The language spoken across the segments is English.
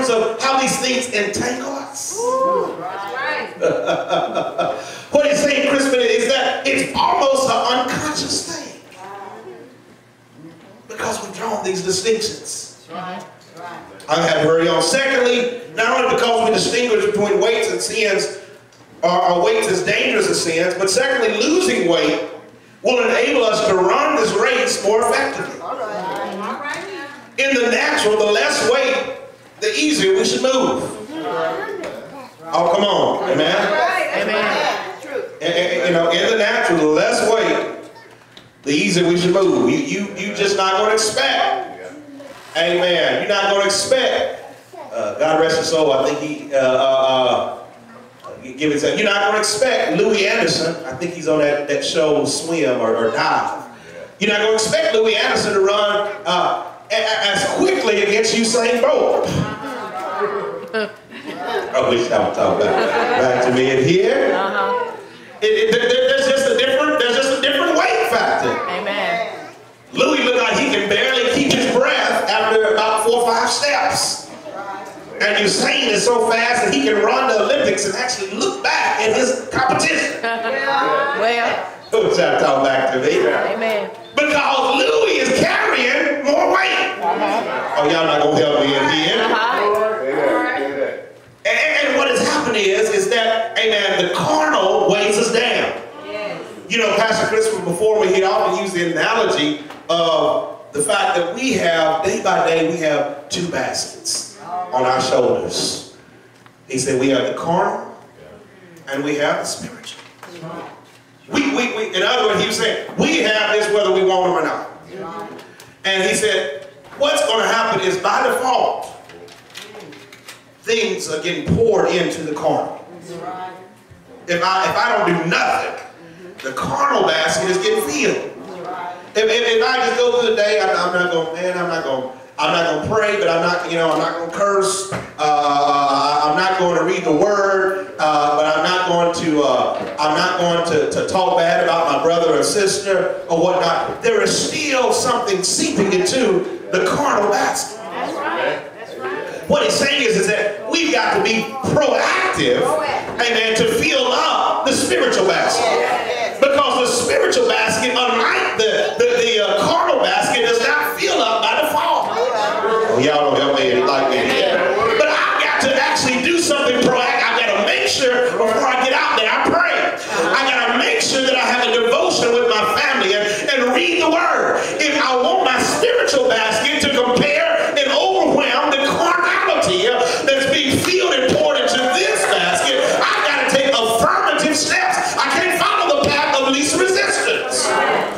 of how these things entangle us. Ooh, that's right. What he's saying, Crispin, is that it's almost an unconscious thing. Because we've drawn these distinctions. Right. I have very on. Secondly, not only because we distinguish between weights and sins, or weights as dangerous as sins, but secondly, losing weight will enable us to run this race more effectively. All right. In the natural, the less weight, the easier we should move. Oh, come on. Amen? Amen. True. You know, in the natural, the less weight, the easier we should move. You just not going to expect. Amen. You're not going to expect. God rest his soul. I think he give it. You're not going to expect Louis Anderson. I think he's on that show Swim or Dive. You're not going to expect Louis Anderson to run as quickly against Usain Bolt. I wish I would talk back to me in here. There's just a different weight factor. Amen. Louis looked like he can barely keep his breath after about 4 or 5 steps. And Usain is so fast that he can run the Olympics and actually look back at his competition. Well. Who's that talk back to me? Amen. Because Louis is carrying more weight. Oh, y'all not going to help me in here. And what has happened is that, amen, the carnal weighs us down. Yes. You know, Pastor Christopher, before he often used the analogy of the fact that we have, day by day, we have 2 baskets on our shoulders. He said we have the carnal and we have the spiritual. In other words, he was saying, we have this whether we want them or not. And he said, what's going to happen is by default, things are getting poured into the carnal. If I don't do nothing, the carnal basket is getting filled. If I just go through the day, I'm not going to pray, but I'm not going to curse. I'm not going to read the word, but I'm not going to talk bad about my brother or sister or whatnot. There is still something seeping into the carnal basket. That's right. That's right. What he's saying is that we've got to be proactive, amen, to fill up the spiritual basket. Because the spiritual basket, unlike the carnal basket, does not fill up by default. Oh, y'all don't help me like that. But I've got to actually do something proactive. I've got to make sure before I get out there, I pray. I got to make sure that I have a devotion with my family and read the word. If I want my spiritual basket to compare and overwhelm the carnality that's being filled and poured into this basket, I've got to take affirmative steps. I can't follow the path of least resistance.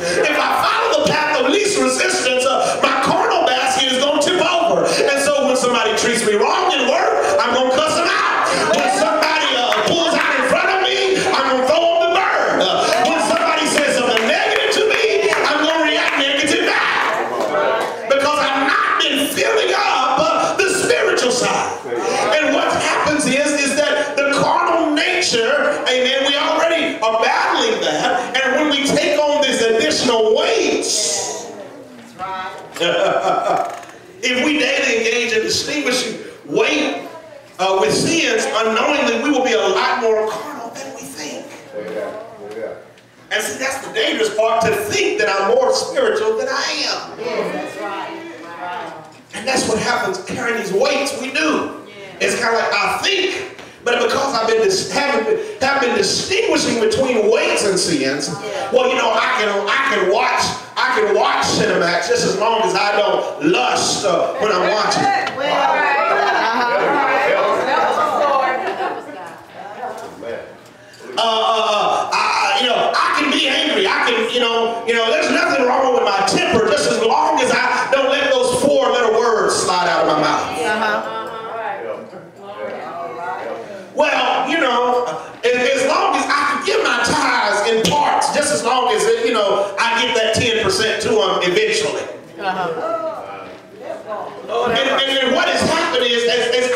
If I follow the path of least resistance, my carnal basket is going to tip over. And so when somebody treats me wrong in work, I'm going to cuss them out. When somebody pulls out in front of me, I'm going to throw them the bird. When somebody says something negative to me, I'm going to react negative back. Because I've not been filling up the spiritual side. And what happens is that the carnal nature, amen, we already are battling that. And when we take on this additional weights, if we daily engage in distinguishing weight with sins, unknowingly we will be a lot more carnal than we think. And see, that's the dangerous part, to think that I'm more spiritual than I am. Yes, that's right. And that's what happens carrying these weights. We do. It's kind of like I think, but because I've been distinguishing between weights and sins, well, you know, I can watch Cinemax just as long as I don't lust when I'm watching. I can be angry. I can, there's nothing wrong with my temper just as long as I don't let those 4 little words slide out of my mouth. Well, as long as I can give my tithes in parts, just as long as, I get that 10% to them eventually. And what has happened is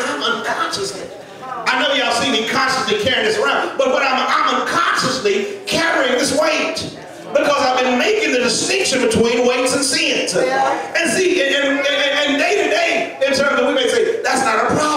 I'm unconsciously, I know y'all see me consciously carrying this around, but what I'm unconsciously carrying this weight. Because I've been making the distinction between weights and sins. And see, and day to day, in terms of, we may say, that's not a problem.